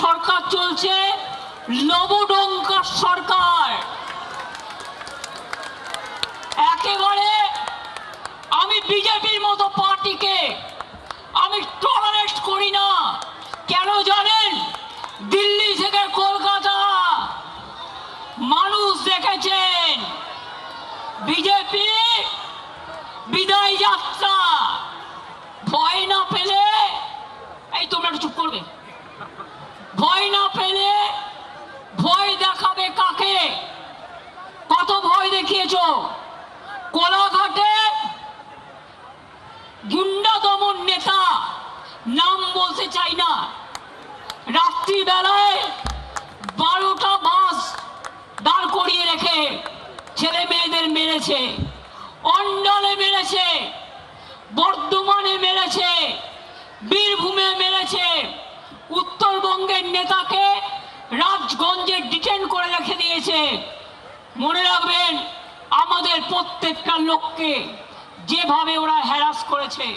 সরকার চলছে লবডঙ্কার সরকার। একেবারে আমি বিজেপির মতো পার্টিকে আমি টলারেট করি না। কেন জানেন? দিল্লি থেকে কলকাতা মানুষ দেখেছেন বিজেপি বিদায় যাত্রা। ভয় না পেলে, এই তোমরা একটু চুপ করবে, ভয় না পেলে ভয় দেখাবে কাকে? কত ভয় দেখিয়েছ? কোলাঘাটে গুন্ডা দমন নেতা, নাম বলতে চাই না, রাত্রিবেলায় 12টা বাস দাঁড় করিয়ে রেখে ছেলে মেয়েদের মেরেছে, অন্ডালে মেরেছে, বর্ধমানে মেরেছে, বীরভূমে মেরেছে। উত্তরবঙ্গের নেতাকে রাজগঞ্জে ডিটেন করে রেখে দিয়েছে। মনে রাখবেন, আমাদের প্রত্যেকটা লোককে যেভাবে ওরা হ্যারাস করেছে।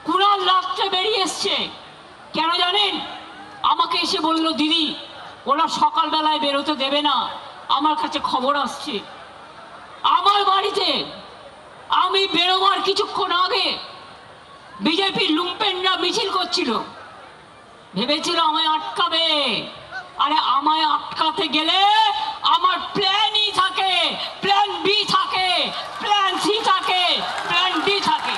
কুণাল রাত্রে বেরিয়ে এসছে, কেন জানেন? আমাকে এসে বলল, দিদি ওরা সকালবেলায় বেরোতে দেবে না, আমার কাছে খবর আসছে। আমার বাড়িতে আমি বেরোবার কিছুক্ষণ আগে বিজেপির লুম্পেনরা মিছিল করছিল, ভেবেছিল আমায় আটকাবে। আরে আমায় আটকাতে গেলে আমার প্ল্যানই থাকে, প্ল্যান বি থাকে, প্ল্যান সি থাকে, প্ল্যান ডি থাকে।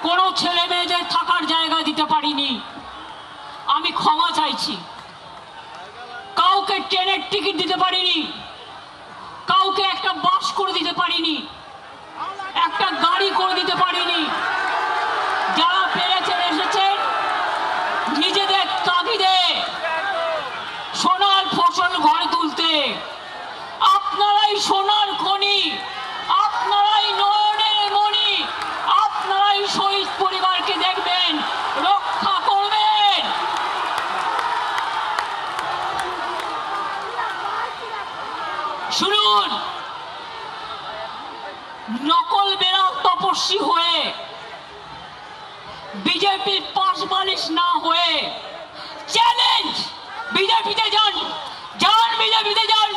কোনো ছেলে মেয়েদের থাকার জায়গা দিতে পারিনি, আমি ক্ষমা চাইছি। কাউকে ট্রেনের টিকিট দিতে পারিনি, কাউকে একটা বাস করে দিতে পারিনি, একটা গাড়ি করে দিতে পারিনি। যারা পেরেছেন এসেছেন নিজেদের তাগিদে সোনার ফসল ঘরে তুলতে। আপনারাই সোনার খনি, আপনারাই নয়নের মণি, আপনারাই শহীদ পরিবারকে দেখবেন, রক্ষা করবেন। শুনুন, নকল বেড়াল তপস্বী হয়ে, বিজেপির পাশ বালিশ না হয়ে চ্যালেঞ্জ, বিজেপিতে যান, যান বিজেপিতে যান,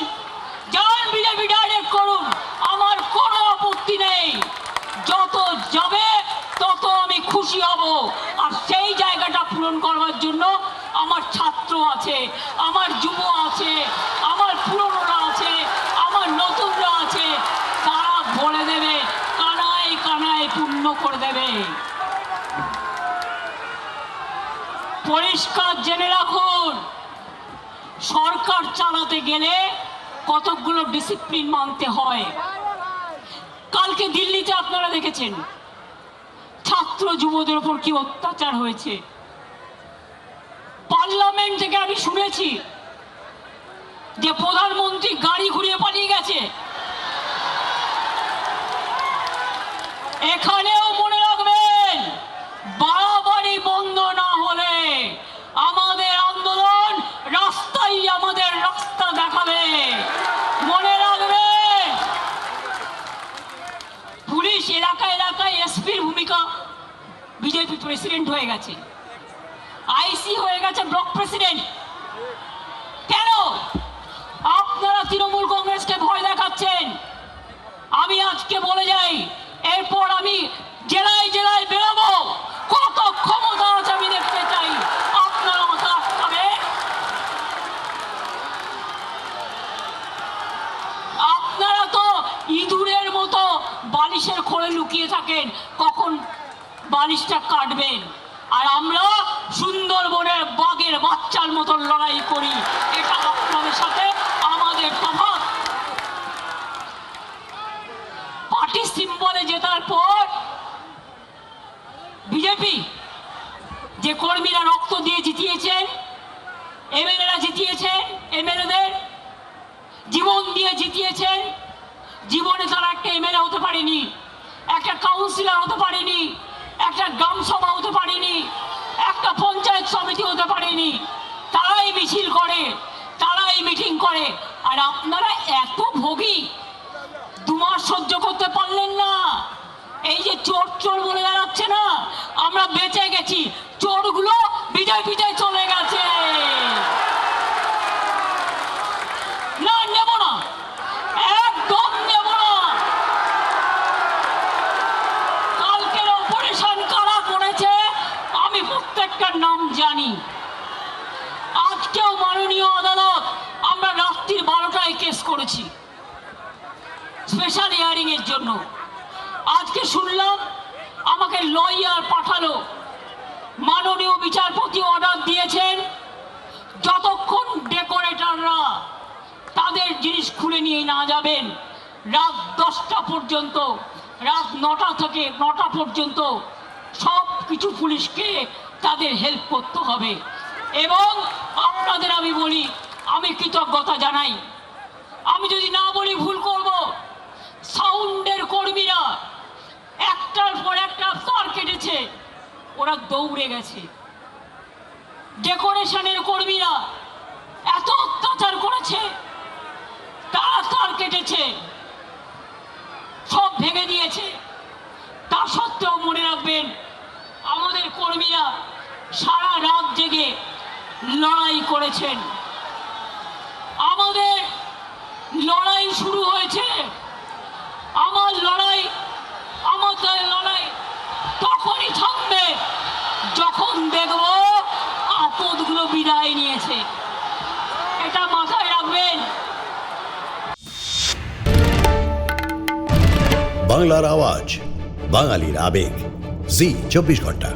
যান বিজেপি ডাইরেক্ট করুন, আমার কোনো আপত্তি নেই। যত যাবে তত আমি খুশি হব। আর সেই জায়গাটা পূরণ করবার জন্য আমার ছাত্র আছে, আমার যুব আছে, আমার পুরনোরা আছে, আমার নতুনরা আছে, তারা বলে দেবে, কানায় কানায় পূর্ণ করে দেবে। পরিষ্কার জেনে রাখুন, সরকার চালাতে গেলে কতগুলো ডিসিপ্লিন মানতে হয়। কালকে দিল্লিতে আপনারা দেখেছেন ছাত্র যুবদের উপর কি অত্যাচার হয়েছে। পার্লামেন্ট থেকে আমি শুনেছি যে প্রধানমন্ত্রী গাড়ি ঘুরিয়ে পালিয়ে গেছে। এখানেও মনে রাখবেন, বাড়াবাড়ি বন্ধ না হলে আমাদের আন্দোলন রাস্তায় আমাদের রাস্তা দেখাবে। মনে রাখবেন, পুলিশ এলাকায় এলাকায় এসপির ভূমিকা, বিজেপি প্রেসিডেন্ট হয়ে গেছে, আইসি হয়ে গেছে ব্লক প্রেসিডেন্ট। কেন আপনারা তৃণমূল কংগ্রেসকে ভয় দেখাচ্ছেন? আমি আজকে বলে যাই, এরপর আমি জেলায় জেলায় বেরোবো, কত ক্ষমতা আছে আমি দেখতে চাই। আপনারা আমাকে আটকাবে? আপনারা তো ইঁদুরের মতো বালিশের খোলে লুকিয়ে থাকেন, কখন বালিশটা কাটবেন। আর আমরা সুন্দরবনের বাঘের বাচ্চার মতো লড়াই করি, এটা আপনাদের সাথে আমাদের তফাৎ। পার্টি সিম্বলে জেতার পর বিজেপি যে কর্মীরা রক্ত দিয়ে জিতিয়েছেন, এমএলএরা জিতিয়েছেন, এমএলএদের জীবন দিয়ে জিতিয়েছেন, জীবনে তারা একটা এমএলএ হতে পারেনি, একটা কাউন্সিলর হতে পারেনি, একটা গ্রাম সভা হতে পারেনি, একটা পঞ্চায়েত সমিতি হতে পারেনি। তারাই মিছিল করে, তারাই মিটিং করে। আর আপনারা এত ভোগী, 2 মাস সহ্য করতে পারলেন না। এই যে চোর চোর বলে আমরা বেঁচে গেছি, চোরগুলো বিজেপিতে চলে গেছে। না, নেব না, একদম নেব না। কালকের অপারেশন কারা করেছে আমি প্রত্যেকটার নাম জানি। আজকেও মাননীয় আদালত, আমরা রাত্রির 12টায় কেস করেছি স্পেশাল হিয়ারিং এর জন্য। আজকে শুনলাম আমাকে লয়ার পাঠালো, মাননীয় বিচারপতি অর্ডার দিয়েছেন যতক্ষণ ডেকোরেটররা তাদের জিনিস খুলে নিয়ে না যাবেন রাত 10টা পর্যন্ত, রাত 9টা থেকে 9টা পর্যন্ত সব কিছু পুলিশকে তাদের হেল্প করতে হবে। এবং আপনাদের আমি বলি, আমি কৃতজ্ঞতা জানাই, আমি যদি না বলি ভুল করব। সাউন্ডের কর্মীরা একটার পর একটা তার কেটেছে, ওরা দৌড়ে গেছে। ডেকোরেশনের কর্মীরা এত অত্যাচার করেছে, তারা তার কেটেছে, সব ভেঙে দিয়েছে। তা সত্ত্বেও মনে রাখবেন, আমাদের কর্মীরা সারা রাত জেগে লড়াই করেছেন। আমাদের লড়াই শুরু হয়েছে, আমার লড়াই, আমাদের লড়াই তখনই থামবে যখন দেখব আপদগুলো বিদায় নিয়েছে। এটা মাথায় রাখবেন। বাংলার আওয়াজ, বাঙালির আবেগ, জি 24 ঘন্টা।